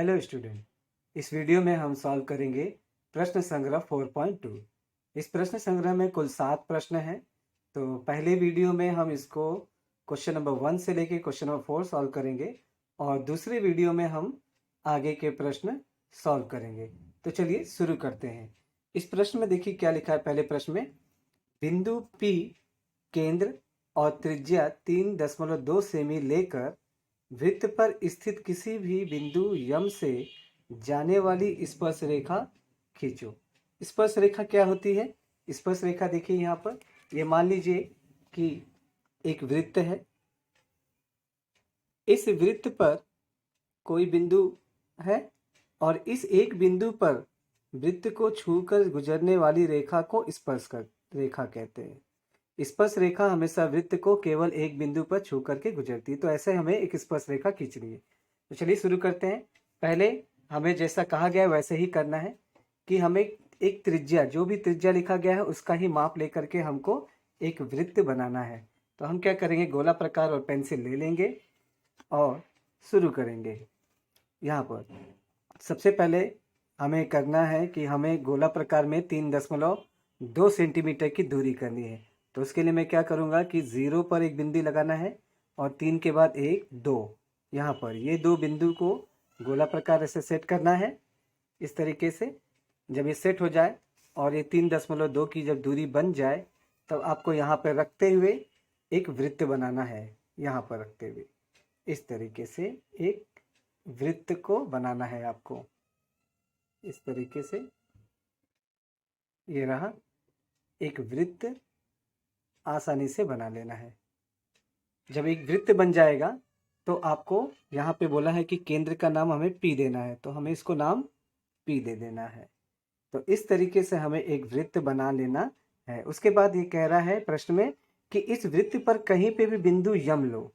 Hello student, इस video में हम सॉल्व करेंगे प्रश्न संग्रह 4.2। इस प्रश्न संग्रह में कुल 7 प्रश्न हैं। तो पहले वीडियो में हम इसको क्वेश्चन नंबर 1 से लेके क्वेश्चन नंबर 4 सॉल्व करेंगे और दूसरे वीडियो में हम आगे के प्रश्न सॉल्व करेंगे। तो चलिए शुरू करते हैं। इस प्रश्न में देखिए क्या लिखा है। पहले प्रश्न में बिंदु P केंद्र और त्रिज्या 3.2 सेमी लेकर वृत्त पर स्थित किसी भी बिंदु यम से जाने वाली स्पर्श रेखा खींचो। स्पर्श रेखा क्या होती है? स्पर्श रेखा देखिए यहाँ पर, ये मान लीजिए कि एक वृत्त है। इस वृत्त पर कोई बिंदु है और इस एक बिंदु पर वृत्त को छूकर गुजरने वाली रेखा को स्पर्श रेखा कहते हैं। स्पर्श रेखा हमेशा वृत्त को केवल एक बिंदु पर छू करके गुजरती है। तो ऐसे हमें एक स्पर्श रेखा खींचनी है। तो चलिए शुरू करते हैं। पहले हमें जैसा कहा गया है वैसे ही करना है कि हमें एक त्रिज्या, जो भी त्रिज्या लिखा गया है उसका ही माप लेकर के हमको एक वृत्त बनाना है। तो हम क्या करेंगे, गोला प्रकार और पेंसिल ले लेंगे और शुरू करेंगे। यहाँ पर सबसे पहले हमें करना है कि हमें गोला प्रकार में 3.2 सेंटीमीटर की दूरी करनी है। तो उसके लिए मैं क्या करूँगा कि 0 पर एक बिंदु लगाना है और 3 के बाद 1 2, यहाँ पर ये 2 बिंदु को गोला प्रकार ऐसे सेट करना है इस तरीके से। जब ये सेट हो जाए और ये 3.2 की जब दूरी बन जाए तब आपको यहाँ पर रखते हुए एक वृत्त बनाना है। यहाँ पर रखते हुए इस तरीके से एक वृत्त को बनाना है आपको। इस तरीके से ये रहा, एक वृत्त आसानी से बना लेना है। जब एक वृत्त बन जाएगा तो आपको यहाँ पे बोला है कि केंद्र का नाम हमें P देना है, तो हमें इसको नाम P दे देना है। तो इस तरीके से हमें एक वृत्त बना लेना है। उसके बाद ये कह रहा है प्रश्न में कि इस वृत्त पर कहीं पे भी बिंदु यम लो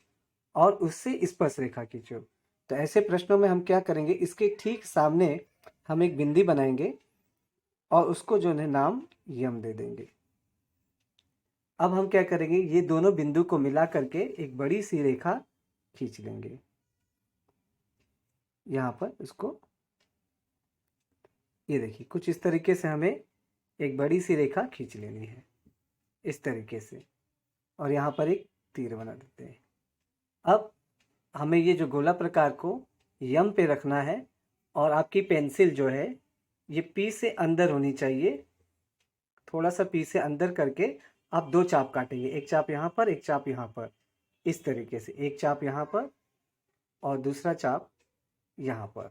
और उससे स्पर्श रेखा खींचो। तो ऐसे प्रश्नों में हम क्या करेंगे, इसके ठीक सामने हम एक बिंदु बनाएंगे और उसको जो है नाम यम दे देंगे। अब हम क्या करेंगे, ये दोनों बिंदु को मिला करके एक बड़ी सी रेखा खींच लेंगे। यहाँ पर इसको ये देखिए कुछ इस तरीके से हमें एक बड़ी सी रेखा खींच लेनी है इस तरीके से, और यहाँ पर एक तीर बना देते हैं। अब हमें ये जो गोला प्रकार को यम पे रखना है और आपकी पेंसिल जो है ये P से अंदर होनी चाहिए। थोड़ा सा P से अंदर करके आप 2 चाप काटेंगे, एक चाप यहाँ पर, एक चाप यहाँ पर। इस तरीके से एक चाप यहाँ पर और दूसरा चाप यहाँ पर।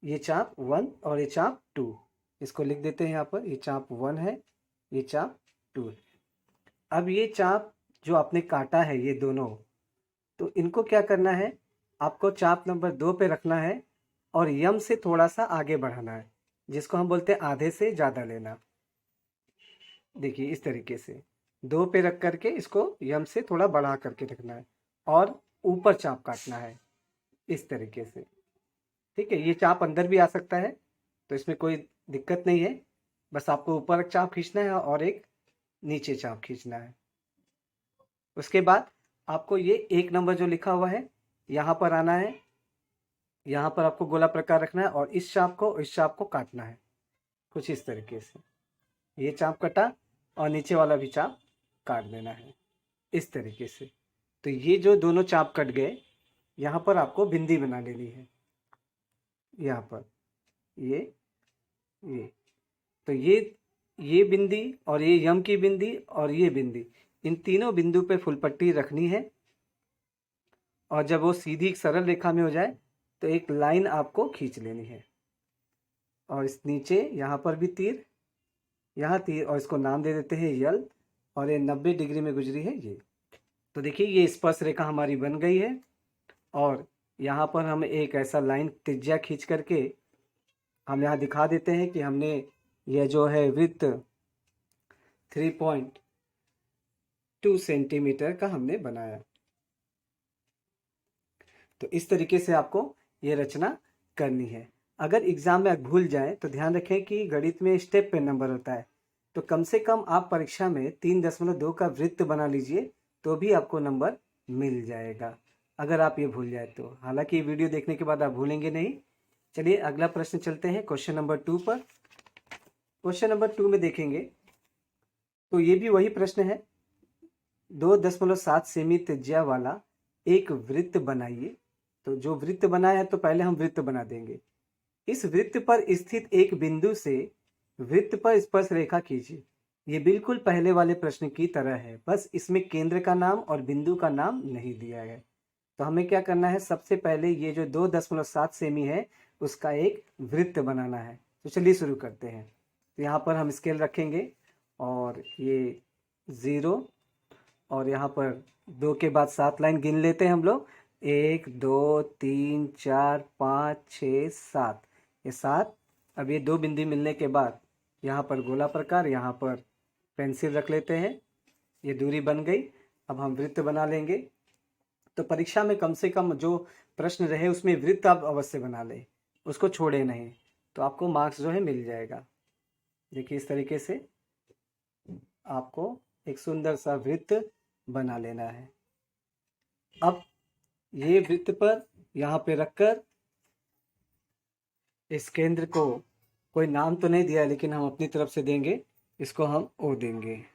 ये चाप 1 और ये चाप 2, इसको लिख देते हैं यहाँ पर। ये चाप 1 है, ये चाप 2 है। अब ये चाप जो आपने काटा है ये दोनों, तो इनको क्या करना है, आपको चाप नंबर 2 पे रखना है और यम से थोड़ा सा आगे बढ़ाना है, जिसको हम बोलते हैं आधे से ज़्यादा लेना। देखिए इस तरीके से 2 पे रख करके इसको यम से थोड़ा बढ़ा करके रखना है और ऊपर चाप काटना है इस तरीके से। ठीक है, ये चाप अंदर भी आ सकता है तो इसमें कोई दिक्कत नहीं है। बस आपको ऊपर एक चाप खींचना है और एक नीचे चाप खींचना है। उसके बाद आपको ये 1 नंबर जो लिखा हुआ है यहाँ पर आना है। यहाँ पर आपको गोला प्रकार रखना है और इस चाप को काटना है कुछ इस तरीके से। ये चाप कटा और नीचे वाला भी चाप काट देना है इस तरीके से। तो ये जो दोनों चाप कट गए, यहाँ पर आपको बिंदी बना लेनी है। यहाँ पर ये तो ये बिंदी और ये यम की बिंदी और ये बिंदी, इन तीनों बिंदु पे फुल पट्टी रखनी है। और जब वो सीधी सरल रेखा में हो जाए तो एक लाइन आपको खींच लेनी है और इस नीचे यहाँ पर भी तीर, यहाँ तीर, और इसको नाम दे देते हैं यल, और ये 90 डिग्री में गुजरी है ये। तो देखिए ये स्पर्श रेखा हमारी बन गई है और यहाँ पर हम एक ऐसा लाइन त्रिज्या खींच करके हम यहाँ दिखा देते हैं कि हमने यह जो है वृत्त 3.2 सेंटीमीटर का हमने बनाया। तो इस तरीके से आपको ये रचना करनी है। अगर एग्जाम में भूल जाए तो ध्यान रखें कि गणित में स्टेप पे नंबर होता है, तो कम से कम आप परीक्षा में 3.2 का वृत्त बना लीजिए तो भी आपको नंबर मिल जाएगा। अगर आप ये भूल जाए तो। हालांकि ये वीडियो देखने के बाद आप भूलेंगे नहीं। चलिए अगला प्रश्न चलते हैं क्वेश्चन नंबर 2 पर। क्वेश्चन नंबर 2 में देखेंगे तो ये भी वही प्रश्न है। 2.7 सेमी त्रिज्या वाला एक वृत्त बनाइए। तो जो वृत्त बनाया है तो पहले हम वृत्त बना देंगे। इस वृत्त पर स्थित एक बिंदु से वृत्त पर स्पर्श रेखा खींचिए। ये बिल्कुल पहले वाले प्रश्न की तरह है, बस इसमें केंद्र का नाम और बिंदु का नाम नहीं दिया है। तो हमें क्या करना है, सबसे पहले ये जो 2.7 सेमी है उसका एक वृत्त बनाना है। तो चलिए शुरू करते हैं। तो यहाँ पर हम स्केल रखेंगे और ये 0 और यहाँ पर 2 के बाद 7 लाइन गिन लेते हैं हम लोग। 1 2 3 4 5 6 7, ये 7। अब ये 2 बिंदु मिलने के बाद यहाँ पर गोला प्रकार, यहाँ पर पेंसिल रख लेते हैं। ये दूरी बन गई। अब हम वृत्त बना लेंगे। तो परीक्षा में कम से कम जो प्रश्न रहे उसमें वृत्त आप अवश्य बना लें, उसको छोड़े नहीं, तो आपको मार्क्स जो है मिल जाएगा। देखिए इस तरीके से आपको एक सुंदर सा वृत्त बना लेना है। अब ये वृत्त पर यहाँ पे रखकर इस केंद्र को, कोई नाम तो नहीं दिया लेकिन हम अपनी तरफ से देंगे, इसको हम ओ देंगे।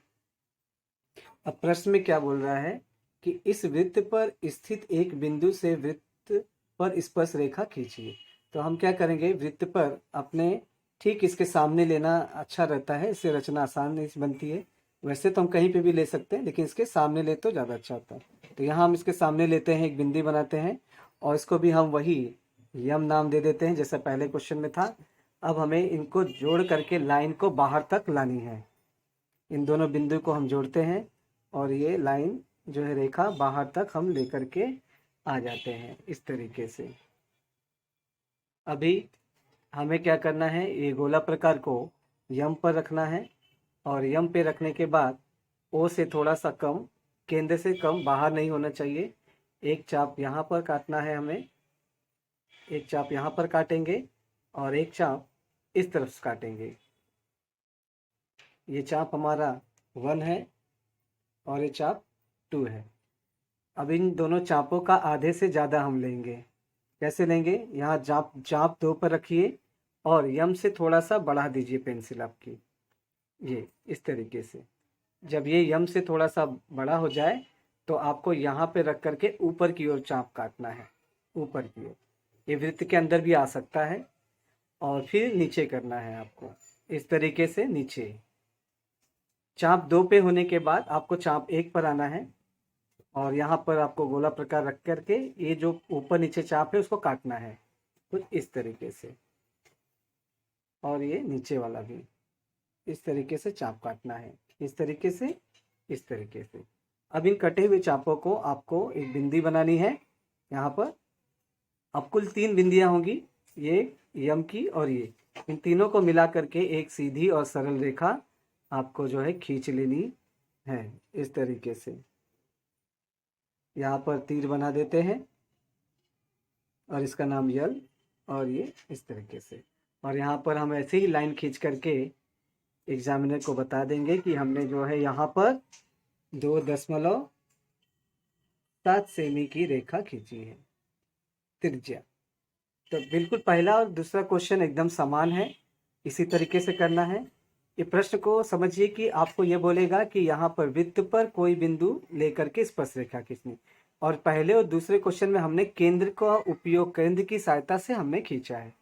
अब प्रश्न में क्या बोल रहा है कि इस वृत्त पर स्थित एक बिंदु से वृत्त पर स्पर्श रेखा खींचिए। तो हम क्या करेंगे, वृत्त पर अपने ठीक इसके सामने लेना अच्छा रहता है, इससे रचना आसान नहीं बनती है। वैसे तो हम कहीं पे भी ले सकते हैं लेकिन इसके सामने ले तो ज़्यादा अच्छा होता है। तो यहाँ हम इसके सामने लेते हैं, एक बिंदु बनाते हैं और इसको भी हम वही यम नाम दे देते हैं जैसा पहले क्वेश्चन में था। अब हमें इनको जोड़ करके लाइन को बाहर तक लानी है। इन दोनों बिंदु को हम जोड़ते हैं और ये लाइन जो है रेखा बाहर तक हम लेकर के आ जाते हैं इस तरीके से। अभी हमें क्या करना है, ये गोला प्रकार को यम पर रखना है और यम पे रखने के बाद ओ से थोड़ा सा कम, केंद्र से कम, बाहर नहीं होना चाहिए। एक चाप यहाँ पर काटना है हमें, एक चाप यहाँ पर काटेंगे और एक चाप इस तरफ से काटेंगे। ये चाप हमारा 1 है और ये चाप 2 है। अब इन दोनों चापों का आधे से ज़्यादा हम लेंगे। कैसे लेंगे, यहाँ चाप 2 पर रखिए और यम से थोड़ा सा बढ़ा दीजिए पेंसिल आपकी, ये इस तरीके से। जब ये यम से थोड़ा सा बड़ा हो जाए तो आपको यहाँ पे रख करके ऊपर की ओर चाप काटना है, ऊपर की ओर। ये वृत्त के अंदर भी आ सकता है और फिर नीचे करना है आपको इस तरीके से। नीचे चाप 2 पे होने के बाद आपको चाप 1 पर आना है और यहाँ पर आपको गोला प्रकार रख करके ये जो ऊपर नीचे चाप है उसको काटना है कुछ इस तरीके से। और ये नीचे वाला भी इस तरीके से चाप काटना है, इस तरीके से, इस तरीके से। अब इन कटे हुए चापों को आपको एक बिंदी बनानी है यहाँ पर। अब कुल 3 बिंदियाँ होंगी, ये यम की और ये। इन तीनों को मिला करके एक सीधी और सरल रेखा आपको जो है खींच लेनी है इस तरीके से। यहाँ पर तीर बना देते हैं और इसका नाम यल, और ये इस तरीके से। और यहाँ पर हम ऐसे ही लाइन खींच करके एग्जामिनर को बता देंगे कि हमने जो है यहाँ पर 2.7 सेमी की रेखा खींची है त्रिज्या। तो बिल्कुल पहला और दूसरा क्वेश्चन एकदम समान है, इसी तरीके से करना है। ये प्रश्न को समझिए कि आपको ये बोलेगा कि यहाँ पर वृत्त पर कोई बिंदु लेकर के स्पर्श रेखा खींचनी, और पहले और दूसरे क्वेश्चन में हमने केंद्र का उपयोग, केंद्र की सहायता से हमने खींचा है।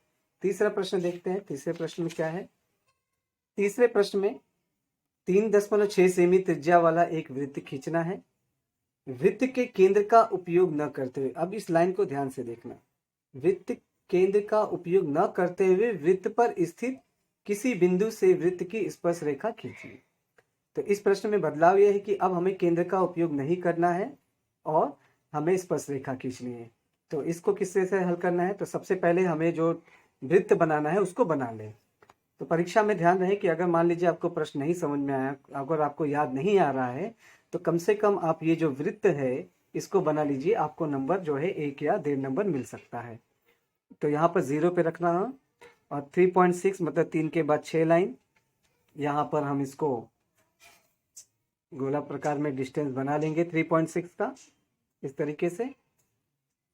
तीसरा प्रश्न देखते हैं, तीसरे प्रश्न में क्या है। तीसरे प्रश्न में 3.6 सेमी त्रिज्या वाला एक वृत्त खींचना है। वृत्त के केंद्र का उपयोग न करते हुए, अब इस लाइन को ध्यान से देखना, वृत्त केंद्र का उपयोग न करते हुए वृत्त पर स्थित किसी बिंदु से वृत्त की स्पर्श रेखा खींचिए। तो इस प्रश्न में बदलाव यह है कि अब हमें केंद्र का उपयोग नहीं करना है और हमें स्पर्श रेखा खींचनी है। तो इसको किससे से हल करना है, तो सबसे पहले हमें जो वृत्त बनाना है उसको बना लें। तो परीक्षा में ध्यान रहे कि अगर मान लीजिए आपको प्रश्न नहीं समझ में आया, अगर आपको याद नहीं आ रहा है, तो कम से कम आप ये जो वृत्त है इसको बना लीजिए, आपको नंबर जो है 1 या 1.5 नंबर मिल सकता है। तो यहाँ पर 0 पे रखना है और 3.6 मतलब 3 के बाद 6 लाइन, यहाँ पर हम इसको गोला प्रकार में डिस्टेंस बना लेंगे 3.6 का इस तरीके से।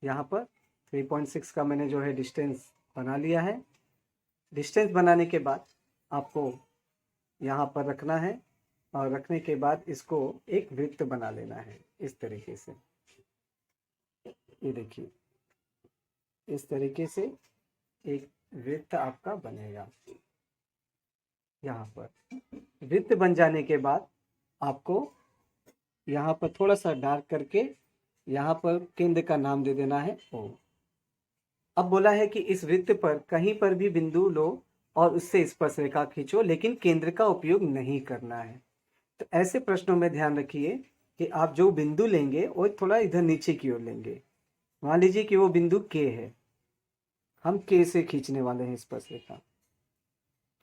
यहाँ पर 3.6 का मैंने जो है डिस्टेंस बना लिया है। डिस्टेंस बनाने के बाद आपको यहाँ पर रखना है और रखने के बाद इसको एक वृत्त बना लेना है इस तरीके से। ये देखिए, इस तरीके से एक वृत्त आपका बनेगा। यहाँ पर वृत्त बन जाने के बाद आपको यहाँ पर थोड़ा सा डार्क करके यहाँ पर केंद्र का नाम दे देना है O। अब बोला है कि इस वृत्त पर कहीं पर भी बिंदु लो और उससे स्पर्श रेखा खींचो, लेकिन केंद्र का उपयोग नहीं करना है। तो ऐसे प्रश्नों में ध्यान रखिए कि आप जो बिंदु लेंगे वो थोड़ा इधर नीचे की ओर लेंगे। मान लीजिए कि वो बिंदु K है, हम K से खींचने वाले हैं स्पर्श रेखा।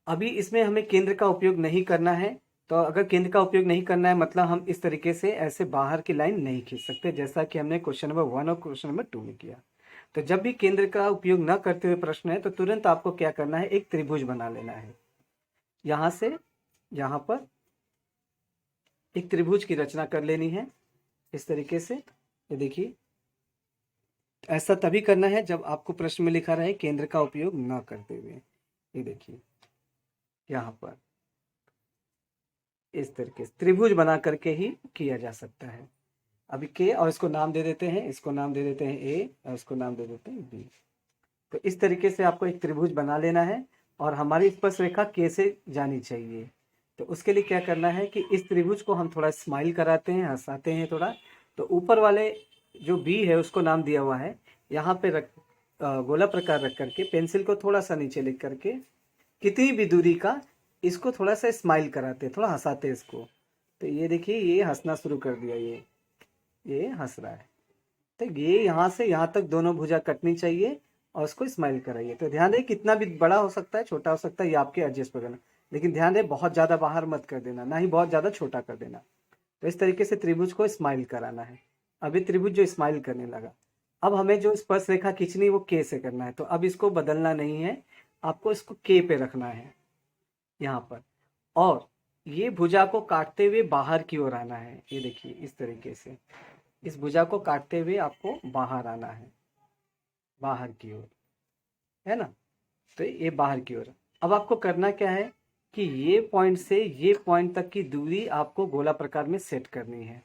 अभी इसमें हमें केंद्र का उपयोग नहीं करना है, तो अगर केंद्र का उपयोग नहीं करना है मतलब हम इस तरीके से ऐसे बाहर की लाइन नहीं खींच सकते, जैसा कि हमने क्वेश्चन नंबर 1 और क्वेश्चन नंबर 2 में किया। तो जब भी केंद्र का उपयोग न करते हुए प्रश्न है तो तुरंत आपको क्या करना है, एक त्रिभुज बना लेना है। यहाँ से यहाँ पर एक त्रिभुज की रचना कर लेनी है इस तरीके से। ये देखिए, ऐसा तभी करना है जब आपको प्रश्न में लिखा रहे केंद्र का उपयोग न करते हुए। ये देखिए, यहाँ पर इस तरीके से त्रिभुज बना करके ही किया जा सकता है। अभी के और इसको नाम दे देते हैं, इसको नाम दे देते हैं ए और इसको नाम दे देते हैं बी। तो इस तरीके से आपको एक त्रिभुज बना लेना है और हमारी स्पर्श रेखा के से जानी चाहिए। तो उसके लिए क्या करना है कि इस त्रिभुज को हम थोड़ा स्माइल कराते हैं, हंसाते हैं थोड़ा। तो ऊपर वाले जो बी है उसको नाम दिया हुआ है, यहाँ पे रख गोला प्रकार रख करके पेंसिल को थोड़ा सा नीचे लिख करके कितनी भी दूरी का इसको थोड़ा सा स्माइल कराते हैं, थोड़ा हंसाते हैं इसको। तो ये देखिए, ये हंसना शुरू कर दिया, ये हंस रहा है। तो ये यहाँ से यहाँ तक दोनों भुजा कटनी चाहिए और उसको स्माइल कराइए। तो ध्यान दें, कितना भी बड़ा हो सकता है, छोटा हो सकता है, ये आपके एडजस्ट पर करना, लेकिन ध्यान दें बहुत ज़्यादा बाहर मत कर देना, ना ही बहुत ज़्यादा छोटा कर देना। तो इस तरीके से त्रिभुज को स्माइल कराना है। अभी त्रिभुज जो स्माइल करने लगा, अब हमें जो स्पर्श रेखा खींचनी है वो के से करना है। तो अब इसको बदलना नहीं है, आपको इसको के पे रखना है यहाँ पर, और ये भुजा को काटते हुए बाहर की ओर आना है। ये देखिए, इस तरीके से इस भुजा को काटते हुए आपको बाहर आना है, बाहर की ओर, है ना। तो ये बाहर की ओर। अब आपको करना क्या है कि ये पॉइंट से ये पॉइंट तक की दूरी आपको गोला प्रकार में सेट करनी है।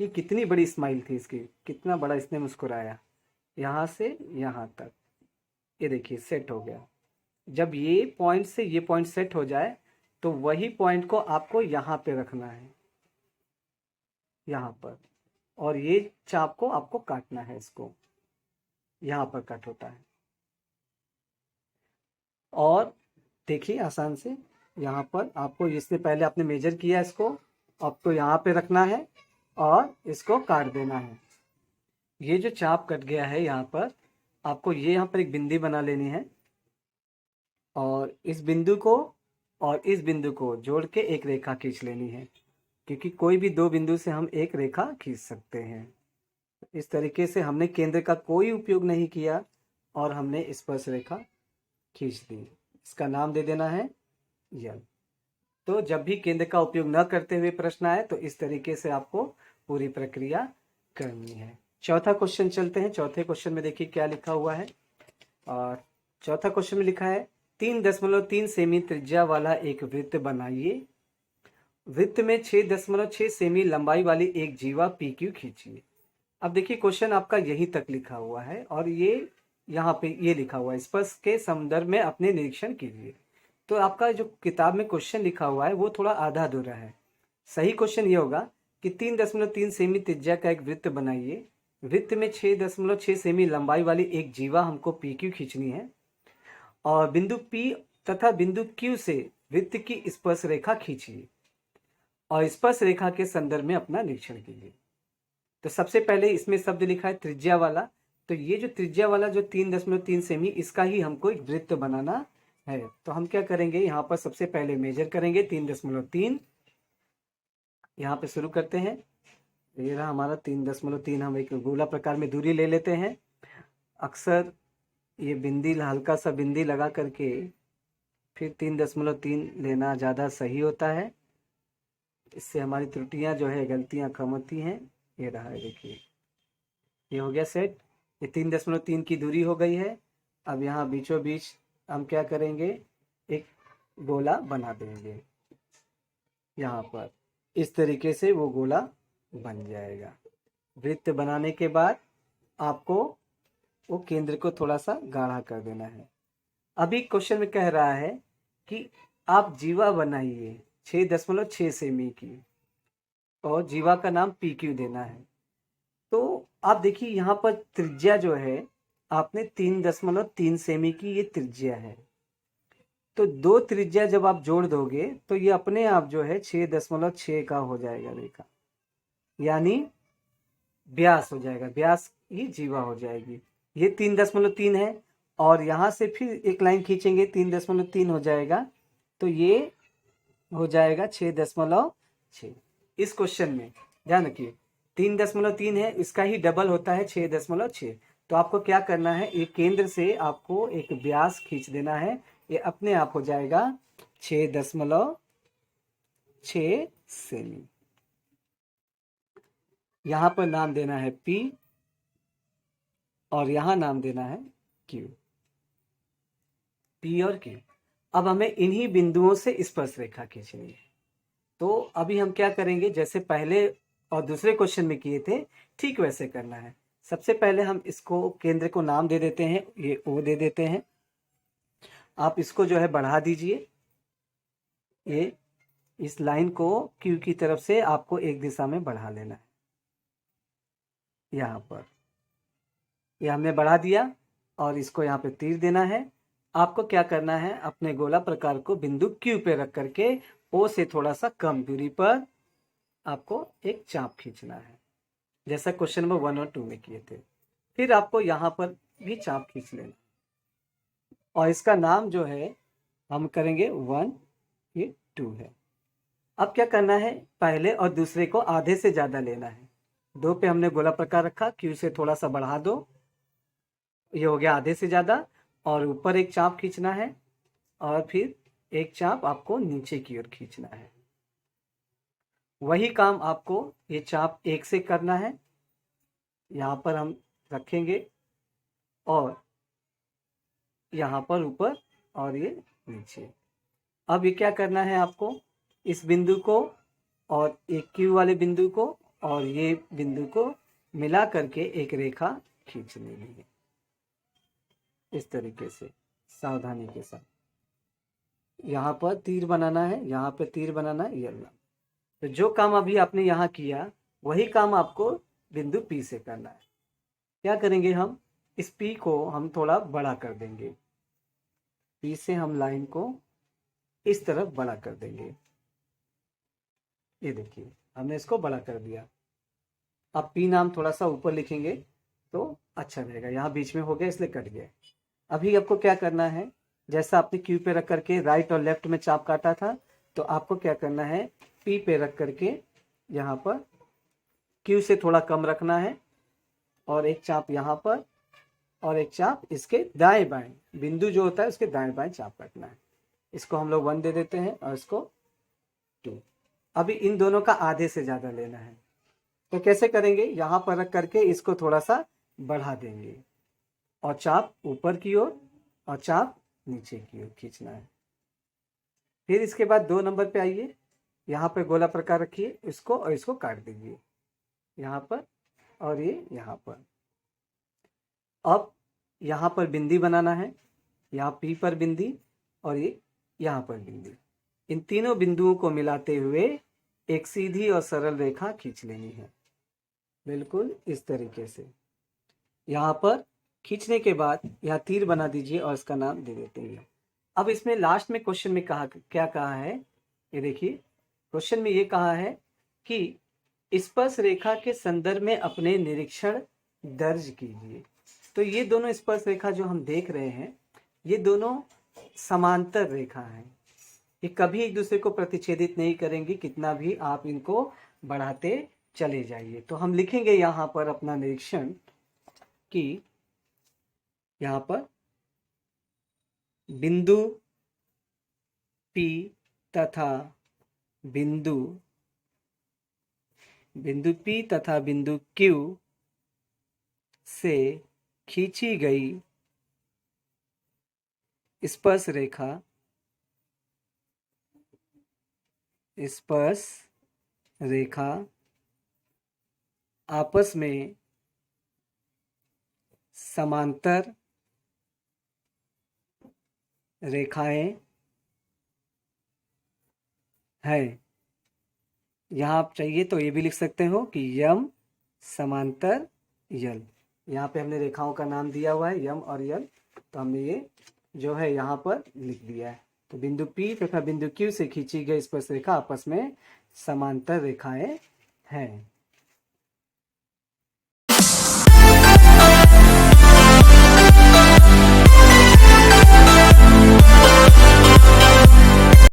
कि कितनी बड़ी स्माइल थी इसकी, कितना बड़ा इसने मुस्कुराया, यहाँ से यहाँ तक। ये देखिए, सेट हो गया। जब ये पॉइंट से ये पॉइंट सेट हो जाए तो वही पॉइंट को आपको यहाँ पे रखना है, यहाँ पर, और ये चाप को आपको काटना है, इसको यहाँ पर कट होता है। और देखिए आसान से, यहाँ पर आपको, इससे पहले आपने मेजर किया, इसको आपको यहाँ पे रखना है और इसको काट देना है। ये जो चाप कट गया है यहाँ पर, आपको ये यहाँ पर एक बिंदी बना लेनी है और इस बिंदु को और इस बिंदु को जोड़ के एक रेखा खींच लेनी है, क्योंकि कोई भी दो बिंदु से हम एक रेखा खींच सकते हैं। इस तरीके से हमने केंद्र का कोई उपयोग नहीं किया और हमने स्पर्श रेखा खींच दी। इसका नाम दे देना है यल। तो जब भी केंद्र का उपयोग न करते हुए प्रश्न आए तो इस तरीके से आपको पूरी प्रक्रिया करनी है। चौथा क्वेश्चन चलते हैं। चौथे क्वेश्चन में देखिए क्या लिखा हुआ है। और चौथा क्वेश्चन में लिखा है 3.3 सेमी त्रिज्या वाला एक वृत्त बनाइए। वृत्त में 6.6 सेमी लंबाई वाली एक जीवा PQ खींचिए। अब देखिए, क्वेश्चन आपका यहीं तक लिखा हुआ है और ये यहाँ पे ये लिखा हुआ है, स्पर्श के संदर्भ में अपने निरीक्षण कीजिए। तो आपका जो किताब में क्वेश्चन लिखा हुआ है वो थोड़ा आधा अधूरा है। सही क्वेश्चन ये होगा कि 3.3 सेमी त्रिज्या का एक वृत्त बनाइए। वृत्त में 6.6 सेमी लंबाई वाली एक जीवा हमको PQ खींचनी है और बिंदु P तथा बिंदु Q से वृत्त की स्पर्श रेखा खींचिए और स्पर्श रेखा के संदर्भ में अपना निरीक्षण कीजिए। तो सबसे पहले इसमें शब्द लिखा है त्रिज्या वाला। तो ये जो त्रिज्या वाला जो 3.3 सेमी, इसका ही हमको एक वृत्त बनाना है। तो हम क्या करेंगे, यहाँ पर सबसे पहले मेजर करेंगे 3.3। यहाँ पे शुरू करते हैं। ये रहा हमारा 3.3। हम एक गोला प्रकार में दूरी ले लेते हैं। अक्सर ये बिंदी, हल्का सा बिंदी लगा करके फिर 3.3 लेना ज़्यादा सही होता है। इससे हमारी त्रुटियाँ जो है, गलतियाँ कम होती हैं। ये रहा है, देखिए, ये हो गया सेट। ये 3.3 की दूरी हो गई है। अब यहाँ बीचों बीच हम क्या करेंगे, एक गोला बना देंगे। यहाँ पर इस तरीके से वो गोला बन जाएगा। वृत्त बनाने के बाद आपको वो केंद्र को थोड़ा सा गाढ़ा कर देना है। अभी क्वेश्चन में कह रहा है कि आप जीवा बनाइए 6.6 सेमी की और जीवा का नाम पी क्यू देना है। तो आप देखिए यहाँ पर त्रिज्या जो है आपने 3.3 सेमी की ये त्रिज्या है। तो दो त्रिज्या जब आप जोड़ दोगे तो ये अपने आप जो है 6.6 का हो जाएगा रेखा, यानी व्यास हो जाएगा, व्यास की जीवा हो जाएगी। ये 3.3 है और यहाँ से फिर एक लाइन खींचेंगे 3.3 हो जाएगा, तो ये हो जाएगा 6.6। इस क्वेश्चन में ध्यान रखिए 3.3 है, इसका ही डबल होता है 6.6। तो आपको क्या करना है, ये केंद्र से आपको एक व्यास खींच देना है, ये अपने आप हो जाएगा 6.6 सेमी। यहाँ पर नाम देना है P और यहाँ नाम देना है Q, P और Q। अब हमें इन्हीं बिंदुओं से स्पर्श रेखा खींचनी है। तो अभी हम क्या करेंगे, जैसे पहले और दूसरे क्वेश्चन में किए थे ठीक वैसे करना है। सबसे पहले हम इसको केंद्र को नाम दे देते हैं, ये O दे देते हैं। आप इसको जो है बढ़ा दीजिए, ये इस लाइन को Q की तरफ से आपको एक दिशा में बढ़ा लेना है। यहाँ पर ये हमने बढ़ा दिया और इसको यहाँ पे तीर देना है। आपको क्या करना है, अपने गोला प्रकार को बिंदु Q पे रख करके O से थोड़ा सा कम दूरी पर आपको एक चाप खींचना है, जैसा क्वेश्चन नंबर 1 और 2 में किए थे। फिर आपको यहाँ पर भी चाप खींच लेना और इसका नाम जो है हम करेंगे 1, ये 2 है। अब क्या करना है, पहले और दूसरे को आधे से ज्यादा लेना है। 2 पे हमने गोला प्रकार रखा, Q से थोड़ा सा बढ़ा दो, ये हो गया आधे से ज्यादा, और ऊपर एक चाप खींचना है और फिर एक चाप आपको नीचे की ओर खींचना है। वही काम आपको ये चाप 1 से करना है। यहाँ पर हम रखेंगे और यहाँ पर ऊपर और ये नीचे। अब ये क्या करना है, आपको इस बिंदु को और एक Q वाले बिंदु को और ये बिंदु को मिला करके एक रेखा खींच लेनी है, इस तरीके से सावधानी के साथ। यहाँ पर तीर बनाना है, यहाँ पर तीर बनाना है, ये अल्लाह। तो जो काम अभी आपने यहाँ किया वही काम आपको बिंदु P से करना है। क्या करेंगे, हम इस P को हम थोड़ा बड़ा कर देंगे। P से हम लाइन को इस तरफ बड़ा कर देंगे। ये देखिए हमने इसको बड़ा कर दिया। अब P नाम थोड़ा सा ऊपर लिखेंगे तो अच्छा रहेगा, यहाँ बीच में हो गया इसलिए कट गया। अभी आपको क्या करना है, जैसा आपने Q पे रख करके राइट और लेफ्ट में चाप काटा था, तो आपको क्या करना है, P पे रख करके यहाँ पर Q से थोड़ा कम रखना है और एक चाप यहाँ पर और एक चाप इसके दाएं बाएं, बिंदु जो होता है उसके दाएं बाएं चाप काटना है। इसको हम लोग 1 दे देते हैं और इसको 2। अभी इन दोनों का आधे से ज्यादा लेना है, तो कैसे करेंगे, यहाँ पर रख करके इसको थोड़ा सा बढ़ा देंगे और चाप ऊपर की ओर और चाप नीचे की ओर खींचना है। फिर इसके बाद 2 नंबर पे आइए, यहाँ पे गोला प्रकार रखिए, इसको और इसको काट दीजिए यहाँ पर और ये यहाँ पर। अब यहाँ पर बिंदी बनाना है, यहाँ P पर बिंदी और ये यहाँ पर बिंदी। इन तीनों बिंदुओं को मिलाते हुए एक सीधी और सरल रेखा खींच लेनी है, बिल्कुल इस तरीके से। यहाँ पर खींचने के बाद यहाँ तीर बना दीजिए और इसका नाम दे देते हैं। अब इसमें लास्ट में क्वेश्चन में क्या कहा है, ये देखिए क्वेश्चन में ये कहा है कि स्पर्श रेखा के संदर्भ में अपने निरीक्षण दर्ज कीजिए। तो ये दोनों स्पर्श रेखा जो हम देख रहे हैं ये दोनों समांतर रेखा हैं, ये कभी एक दूसरे को प्रतिच्छेदित नहीं करेंगी, कितना भी आप इनको बढ़ाते चले जाइए। तो हम लिखेंगे यहाँ पर अपना निरीक्षण कि यहाँ पर बिंदु P तथा बिंदु P तथा बिंदु Q से खींची गई स्पर्श रेखा आपस में समांतर रेखाएं हैं। यहाँ आप चाहिए तो ये भी लिख सकते हो कि यम समांतर यल। यहाँ पे हमने रेखाओं का नाम दिया हुआ है यम और यल, तो हमने ये जो है यहाँ पर लिख दिया है। तो बिंदु P तथा बिंदु Q से खींची गई स्पर्श रेखा आपस में समांतर रेखाएं हैं।